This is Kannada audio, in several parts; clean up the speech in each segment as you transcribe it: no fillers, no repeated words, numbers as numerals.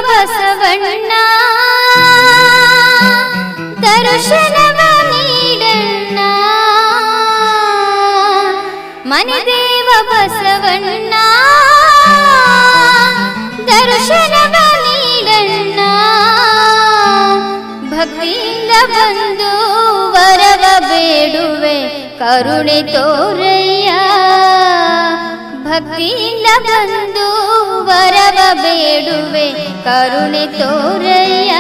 ಬಸವಣ್ಣ ದರ್ಶನವ ನೀಡಣ್ಣ ಮನೆದೇವ ಬಸವಣ್ಣ ದರ್ಶನವ ನೀಡಣ್ಣ ಭಕ್ತಿಯಿಂದ ಬಂದು ವರವ ಬೇಡುವೆ ಕರುಣೆ ತೋರಯ್ಯ ಭಕ್ತಿಯಿಂದ ಬಂದು ವರವ ಬೇಡುವೆ ಕರುಣೆ ತೋರಯ್ಯ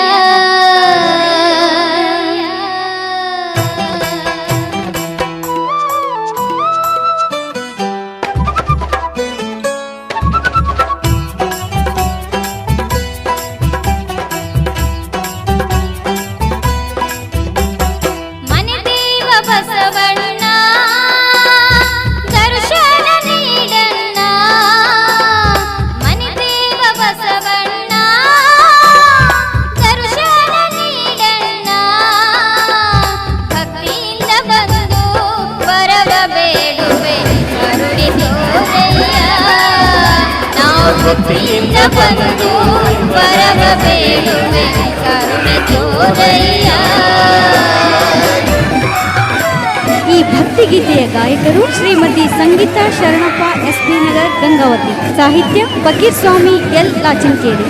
ಮನೆದೇವ ಬಸವಣ್ಣ ದರ್ಶನ ನೀಡಣ್ಣ ಮನೆದೇವ ಬಸವಣ್ಣ ದರ್ಶನ ನೀಡಣ್ಣ ಭಕ್ತಿಯಿಂದ ಬಂದು ವರವ ಬೇಡುವೆ ಕರುಣೆ ತೋರಯ್ಯ ನಾವು ಭಕ್ತಿಯಿಂದ ಬಂದು ವರವ ಬೇಡುವೆ ಕರುಣೆ ತೋರಯ್ಯ. ಈ ಭಕ್ತಿಗೀತೆಯ ಗಾಯಕರು ಶ್ರೀಮತಿ ಸಂಗೀತಾ ಶರಣಪ್ಪ ಎಸ್ಪಿ ನಗರ್ ಗಂಗಾವತಿ. ಸಾಹಿತ್ಯ ಫಕೀರ್ ಸ್ವಾಮಿ ಎಲ್ ಲಾಚನ್ಕೇರಿ.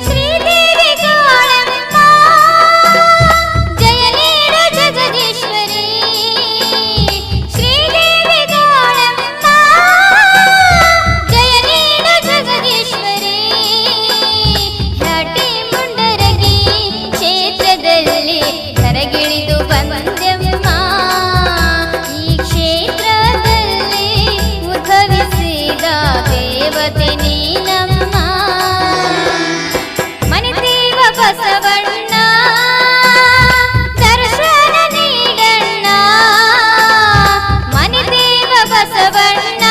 ಶ್ರೀದೇವಿ ಗಾಳಮ್ಮ ಜಯ ನೀಡು ಜಗದೀಶ್ವರಿ ಶ್ರೀದೇವಿ ಗಾಳಮ್ಮ ಜಯ ನೀಡು ಜಗದೀಶ್ವರಿ ಹ್ಯಾಟಿ ಮುಂಡರಗಿ ಕ್ಷೇತ್ರದಲ್ಲಿ ಕರಗಿಳಿದು ಬಂದೆಮ್ಮ ಈ ಕ್ಷೇತ್ರದಲ್ಲಿ ಉದ್ಭವಿಸಿದ ದೇವತೆ ನೀನಮ್ಮ ಮನೆದೇವ ಬಸವಣ್ಣ ದರ್ಶನ ನೀಡಣ್ಣ ಮನೆದೇವ ಬಸವಣ್ಣ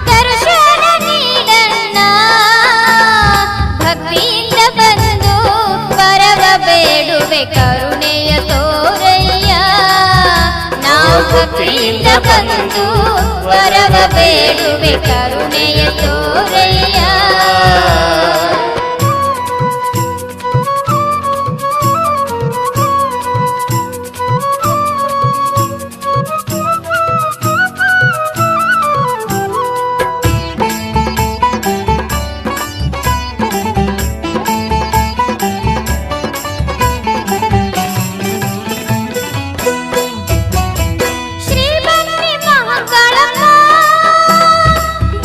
ದರ್ಶನ ನೀಡಣ್ಣ ಭಕ್ತಿಯಿಂದ ಬಂದು ವರವ ಬೇಡುವೆ ಕರುಣೆಯ ತೋರಯ್ಯ ನಾವು ಭಕ್ತಿಯಿಂದ ಬಂದು ವರವ ಬೇಡುವೆ ಕರುಣೆಯ ತೋರಯ್ಯ. ಶ್ರೀ ಬನ್ನಿ ಮಹಾಕಾಳಮ್ಮ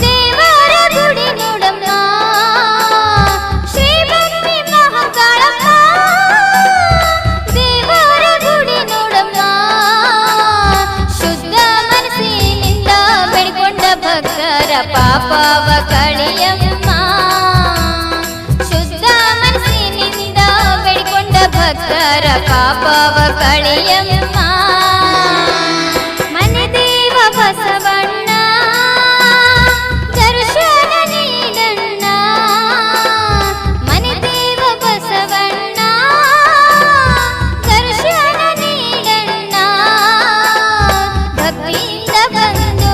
ದೇವರ ಗುಡಿ ನೋಡಮ್ಮ ಶ್ರೀ ಬನ್ನಿ ಮಹಾಕಾಳಮ್ಮ ದೇವರ ಗುಡಿ ನೋಡಮ್ಮ ಶುದ್ಧ ಮನಸ್ಸಿನಿಂದ ಬೆಳ್ಕೊಂಡ ಭಕ್ತರ ಪಾಪವ ಕಳಿಯಮ್ಮ ಶುದ್ಧ ಮನಸ್ಸಿನಿಂದ ಬೆಳ್ಕೊಂಡ ಭಕ್ತರ ಪಾಪವ ಕಳಿಯಮ್ಮ ಮನೆದೇವ ಬಸವಣ್ಣ ದರ್ಶನ ನೀಡಣ್ಣ ಮನೆದೇವ ಬಸವಣ್ಣ ದರ್ಶನ ನೀಡಣ್ಣ ಭಕ್ತಿಯಿಂದ ಬಂದು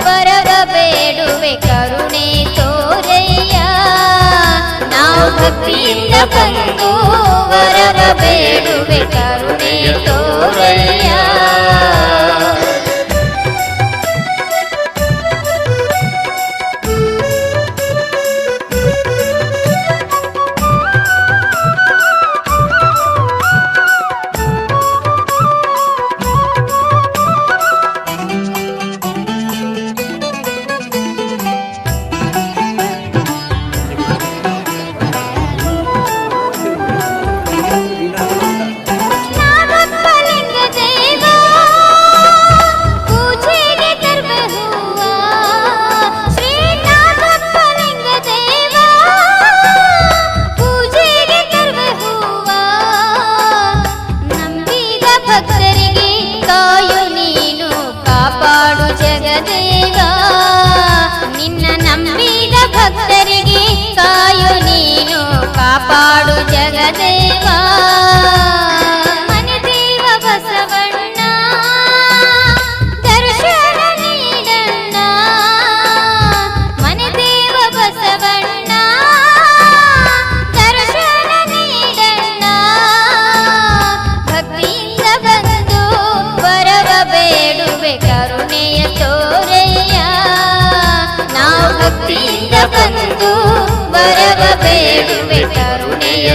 ವರವ ಬೇಡುವೆ ಕರುಣೆ ತೋರಯ್ಯ ನಾವು ಭಕ್ತಿಯಿಂದ ಬಂದು ವರವ ಬೇಡುವೆ ಕರುಣೆ ತೋರಯ್ಯ. ನಾಗಪ್ಪಲಿಂಗ ದೇವ ಪೂಜೆಗೆ ತರ್ಬೆ ಹೂವ ಶ್ರೀ ನಾಗಪ್ಪಲಿಂಗ ದೇವ ಪೂಜೆಗೆ ತರ್ಬೆ ಹೂವ ನಂಬಿದ ಭಕ್ತರಿಗೆ ಕಾಯು ನೀನು ಕಾಪಾಡು ಜಗದೇವ ನಿನ್ನ ನಂಬಿದ ಭಕ್ತರಿಗೆ ಕಾಪಾಡು ಜಗದೇವ ಮನೆದೇವ ಬಸವಣ್ಣ ದರ್ಶನ ನೀಡಣ್ಣ ಮನೆದೇವ ಬಸವಣ್ಣ ದರ್ಶನ ನೀಡಣ್ಣ ಭಕ್ತಿಯಿಂದ ಬಂದು ಬರವ ಬೇಡುವೆ ಕರುಣೆಯ ತೋರೆಯ ನಾವು ಭಕ್ತಿಯಿಂದ ಬಂದು ಬರವ ಬೇಡುವೆ ಕರುಣೆಯ